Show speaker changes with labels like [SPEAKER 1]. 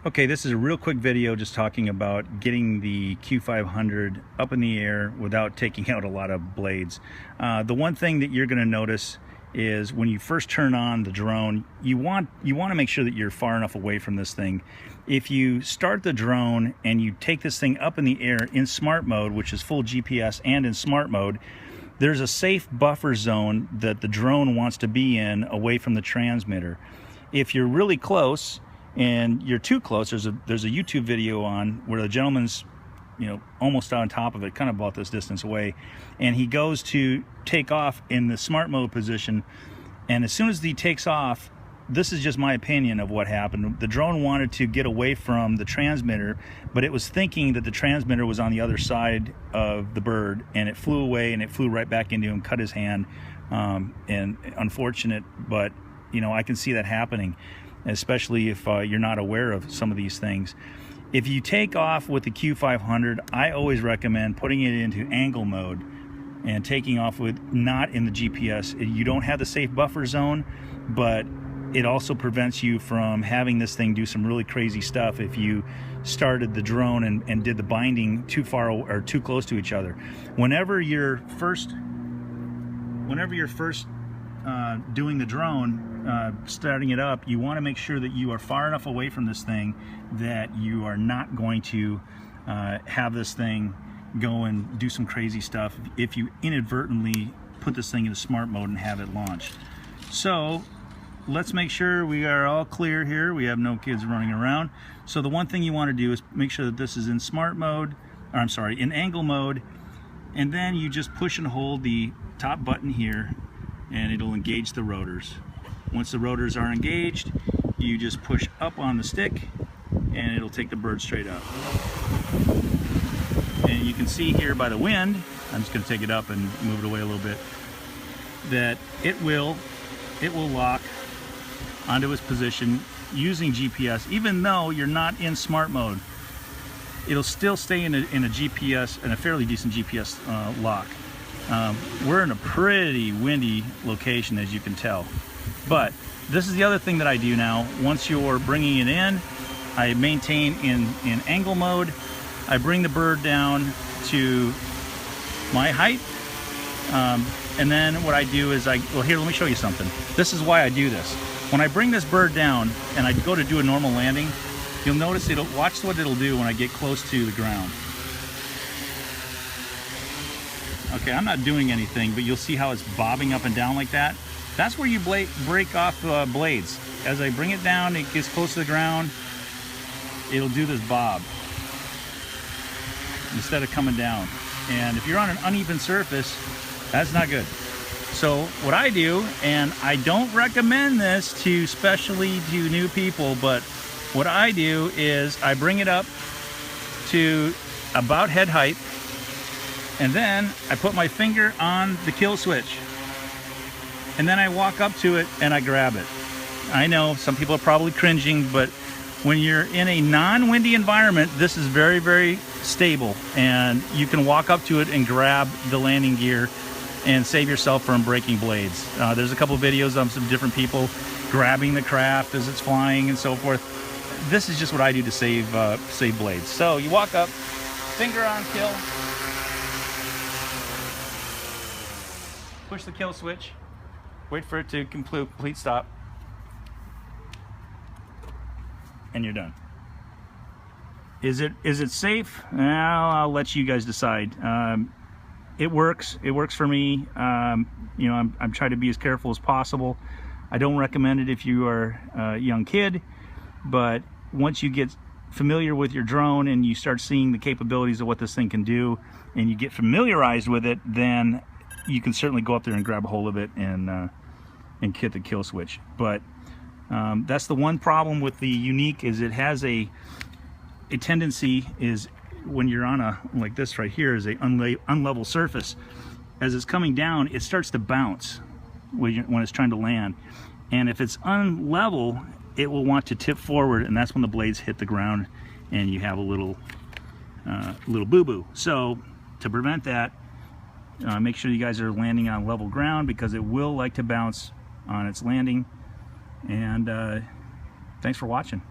[SPEAKER 1] Okay, this is a real quick video just talking about getting the Q500 up in the air without taking out a lot of blades. The one thing that you're going to notice is when you first turn on the drone, you want to make sure that you're far enough away from this thing. If you start the drone and you take this thing up in the air in smart mode, which is full GPS and in smart mode, there's a safe buffer zone that the drone wants to be in away from the transmitter. If you're really close and you're too close, there's a YouTube video on where the gentleman's almost on top of it, kind of about this distance away, and he goes to take off in the smart mode position, and as soon as he takes off, this is just my opinion of what happened. The drone wanted to get away from the transmitter, but it was thinking that the transmitter was on the other side of the bird, and it flew away, and it flew right back into him, cut his hand, and unfortunate, but I can see that happening, especially if you're not aware of some of these things. If you take off with the Q500, I always recommend putting it into angle mode and taking off with not in the GPS. You don't have the safe buffer zone, but it also prevents you from having this thing do some really crazy stuff if you started the drone and did the binding too far or too close to each other. Whenever you're first doing the drone, starting it up, you want to make sure that you are far enough away from this thing that you are not going to have this thing go and do some crazy stuff if you inadvertently put this thing into smart mode and have it launched. So let's make sure we are all clear here. We have no kids running around. So the one thing you want to do is make sure that this is in smart mode, or I'm sorry, in angle mode, and then you just push and hold the top button here and it'll engage the rotors. Once the rotors are engaged, you just push up on the stick and it'll take the bird straight up. And you can see here by the wind, I'm just going to take it up and move it away a little bit, that it will lock onto its position using GPS. Even though you're not in smart mode, it'll still stay in a GPS, and a fairly decent GPS lock. We're in a pretty windy location, as you can tell. But this is the other thing that I do now. Once you're bringing it in, I maintain in angle mode. I bring the bird down to my height. And then what I do is well, here, let me show you something. This is why I do this. When I bring this bird down and I go to do a normal landing, you'll notice watch what it'll do when I get close to the ground. Okay, I'm not doing anything, but you'll see how it's bobbing up and down like that. That's where you break off blades. As I bring it down, it gets close to the ground, it'll do this bob instead of coming down. And if you're on an uneven surface, that's not good. So what I do, and I don't recommend this especially to new people, but what I do is I bring it up to about head height, and then I put my finger on the kill switch, and then I walk up to it and I grab it. I know some people are probably cringing, but when you're in a non-windy environment, this is very, very stable, and you can walk up to it and grab the landing gear and save yourself from breaking blades. There's a couple of videos of some different people grabbing the craft as it's flying and so forth. This is just what I do to save blades. So you walk up, finger on kill, push the kill switch, wait for it to complete stop, and you're done. Is it safe? Well, I'll let you guys decide. It works for me. I'm trying to be as careful as possible. I don't recommend it if you are a young kid, but once you get familiar with your drone and you start seeing the capabilities of what this thing can do, and you get familiarized with it, then you can certainly go up there and grab a hold of it and hit the kill switch. But that's the one problem with the Yuneec, is it has a tendency is when you're on like this right here is a unlevel surface. As it's coming down, it starts to bounce when it's trying to land, and if it's unlevel, it will want to tip forward, and that's when the blades hit the ground and you have a little boo-boo. So to prevent that, make sure you guys are landing on level ground, because it will like to bounce on its landing. And thanks for watching.